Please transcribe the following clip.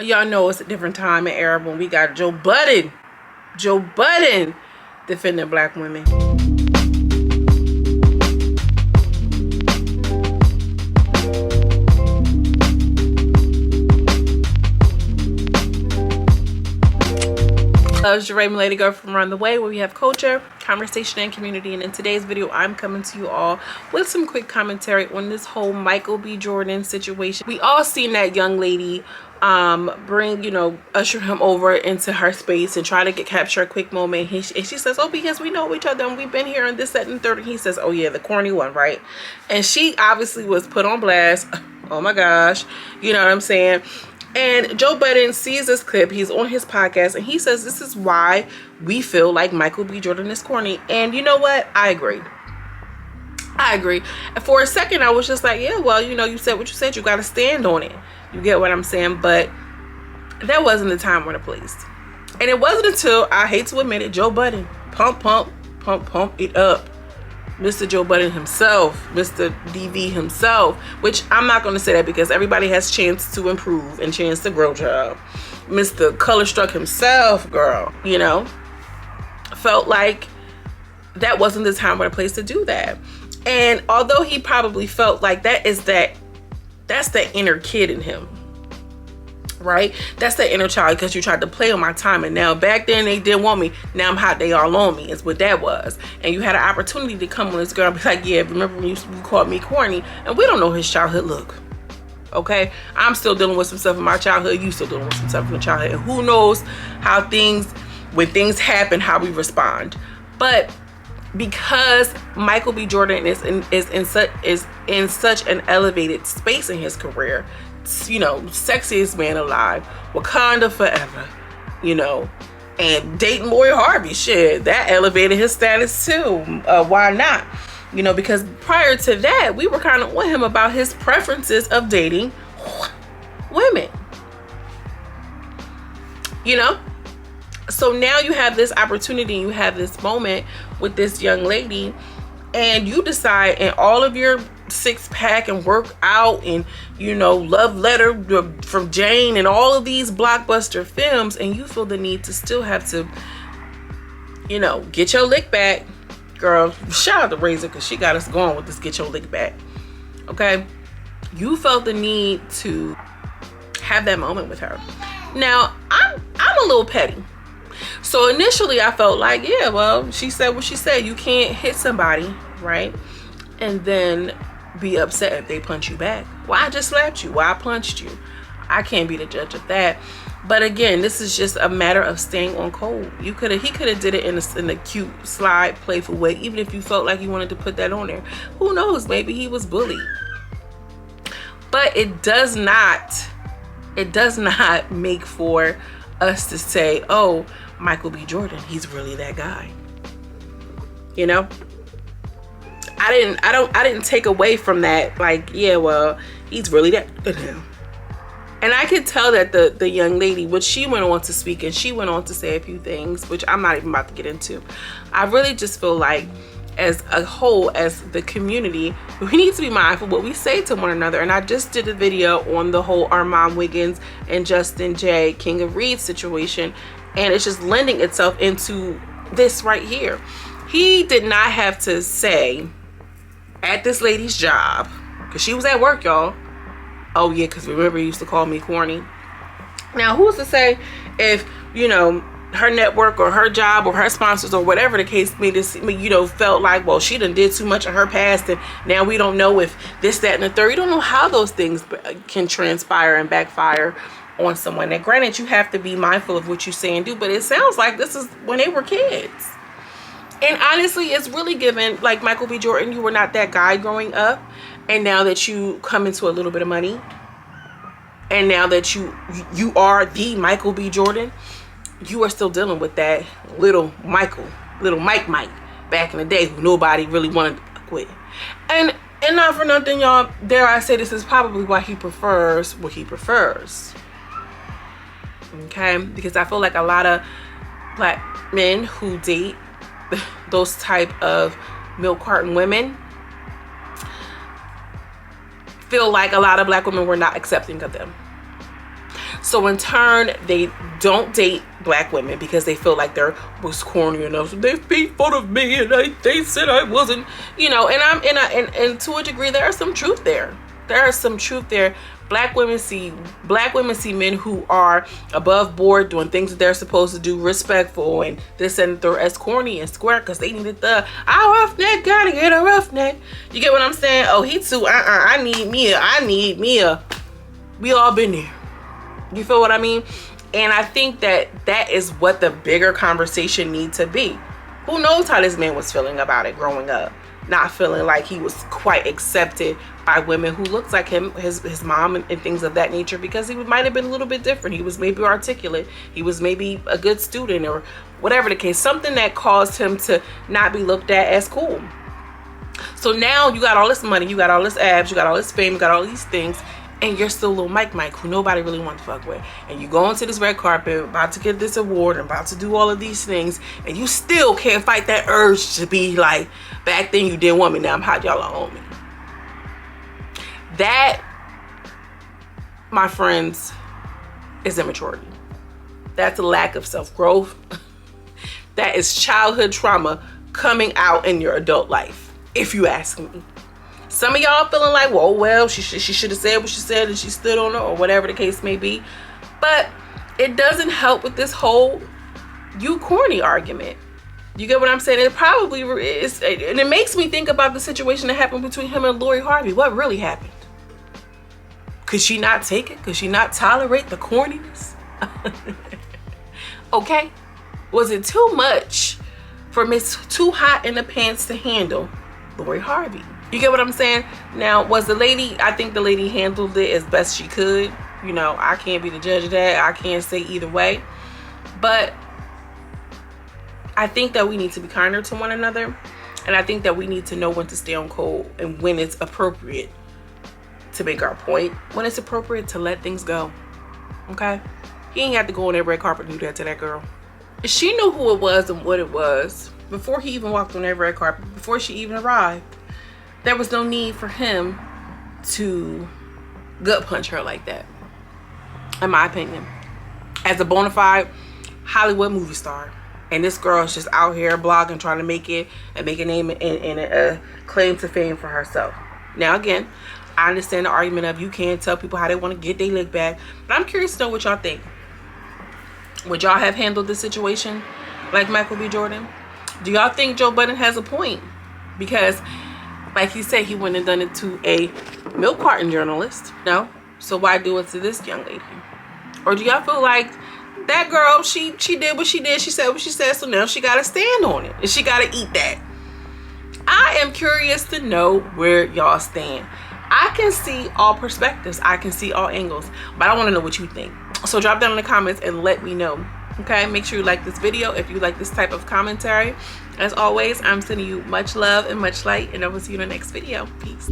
Y'all know it's a different time and era when we got Joe Budden defending black women. It's your Raven Lady Girl from Around the Way, where we have culture, conversation, and community. And in today's video, I'm coming to you all with some quick commentary on this whole Michael B. Jordan situation. We all seen that young lady bring, usher him over into her space and try to capture a quick moment. And she says, oh, because we know each other and we've been here and this, that, and the third. And he says, oh yeah, the corny one, right? And she obviously was put on blast. Oh my gosh, you know what I'm saying? And Joe Budden sees this clip. He's on his podcast and he says this is why we feel like Michael B. Jordan is corny. And you know what? I agree. And for a second, I was just like, yeah, well, you said what you said. You got to stand on it. You get what I'm saying? But that wasn't the time or the place. And it wasn't until, I hate to admit it, Joe Budden, pump it up. Mr. Joe Budden himself, Mr. DV himself, which I'm not going to say that because everybody has chance to improve and chance to grow, job. Mr. Color Struck himself, girl, felt like that wasn't the time or the place to do that. And although he probably felt like that's the inner kid in him, right? That's the inner child, because you tried to play on my time, and now back then they didn't want me, now I'm hot, they all on me, is what that was. And you had an opportunity to come on this girl and be like, yeah, remember when you called me corny? And we don't know his childhood look, okay? I'm still dealing with some stuff in my childhood, you still dealing with some stuff in your childhood, and who knows how when things happen, how we respond. But because Michael B. Jordan is in such an elevated space in his career, sexiest man alive, Wakanda forever, and dating Lori Harvey, shit, that elevated his status too. Why not? Because prior to that, we were kind of on him about his preferences of dating women, so now you have this opportunity, you have this moment with this young lady, and you decide in all of your six-pack and work out and love letter from Jane and all of these blockbuster films, and you feel the need to still have to get your lick back, girl. Shout out to Razor, because she got us going with this get your lick back, okay? You felt the need to have that moment with her. Now I'm a little petty. So initially I felt like, yeah, well, she said what she said. You can't hit somebody, right, and then be upset if they punch you back. Well, I just slapped you. Well, I punched you. I can't be the judge of that. But again, this is just a matter of staying on code. He could have did it in a cute, slide, playful way, even if you felt like you wanted to put that on there. Who knows? Maybe he was bullied. But it does not make for us to say, oh, Michael B. Jordan, he's really that guy. I didn't take away from that, like, yeah, well, he's really that good now. And I could tell that the young lady, which she went on to speak and she went on to say a few things, which I'm not even about to get into. I really just feel like, as a whole, as the community, we need to be mindful what we say to one another. And I just did a video on the whole Armand Wiggins and Justin J. King of Reed situation, and it's just lending itself into this right here. He did not have to say at this lady's job, because she was at work, y'all, oh yeah, because remember he used to call me corny. Now who's to say if her network or her job or her sponsors or whatever the case may be, felt like, well, she done did too much in her past and now we don't know if this, that, and the third. You don't know how those things can transpire and backfire on someone. Now granted, you have to be mindful of what you say and do, but it sounds like this is when they were kids. And honestly, it's really given, like, Michael B. Jordan, you were not that guy growing up, and now that you come into a little bit of money, and now that you are the Michael B. Jordan, you are still dealing with that little Mike back in the day who nobody really wanted to fuck with. And not for nothing, y'all, dare I say, this is probably why he prefers what he prefers. Okay? Because I feel like a lot of black men who date those type of milk carton women feel like a lot of black women were not accepting of them. So in turn, they don't date black women because they feel like they're was corny enough. So they made fun of me and they said I wasn't, you know. And to a degree, there is some truth there. There is some truth there. Black women see men who are above board, doing things that they're supposed to do, respectful, and this and they're as corny and square because they needed the roughneck, gotta get a roughneck. You get what I'm saying? Oh, he too. I need me a. We all been there. You feel what I mean? And I think that is what the bigger conversation needs to be. Who knows how this man was feeling about it growing up? Not feeling like he was quite accepted by women who looked like him, his mom and things of that nature, because he might have been a little bit different. He was maybe articulate. He was maybe a good student or whatever the case. Something that caused him to not be looked at as cool. So now you got all this money, you got all this abs, you got all this fame, you got all these things, and you're still little Mike who nobody really wants to fuck with. And you go onto this red carpet, about to get this award, and about to do all of these things, and you still can't fight that urge to be like, back then you didn't want me, now I'm hot, y'all don't own me. That, my friends, is immaturity. That's a lack of self-growth. That is childhood trauma coming out in your adult life, if you ask me. Some of y'all feeling like, well, she should have said what she said and she stood on it, or whatever the case may be. But it doesn't help with this whole you corny argument. You get what I'm saying? It probably is, and it makes me think about the situation that happened between him and Lori Harvey. What really happened? Could she not take it? Could she not tolerate the corniness? Okay? Was it too much for Miss Too Hot in the Pants to handle Lori Harvey? You get what I'm saying? Now, was the lady, I think the lady handled it as best she could. You know, I can't be the judge of that. I can't say either way. But I think that we need to be kinder to one another. And I think that we need to know when to stay on cold and when it's appropriate to make our point. When it's appropriate to let things go. Okay? He ain't have to go on that red carpet and do that to that girl. She knew who it was and what it was before he even walked on that red carpet, before she even arrived. There was no need for him to gut punch her like that, in my opinion. As a bona fide Hollywood movie star. And this girl is just out here blogging, trying to make it and make a name and a claim to fame for herself. Now, again, I understand the argument of you can't tell people how they want to get their lick back. But I'm curious to know what y'all think. Would y'all have handled this situation like Michael B. Jordan? Do y'all think Joe Budden has a point? Because, like he said, he went and done it to a milk carton journalist. No? So why do it to this young lady? Or do y'all feel like that girl, she did what she did, she said what she said, so now she got to stand on it. And she got to eat that. I am curious to know where y'all stand. I can see all perspectives. I can see all angles. But I want to know what you think. So drop down in the comments and let me know. Okay? Make sure you like this video if you like this type of commentary. As always, I'm sending you much love and much light. And I will see you in the next video. Peace.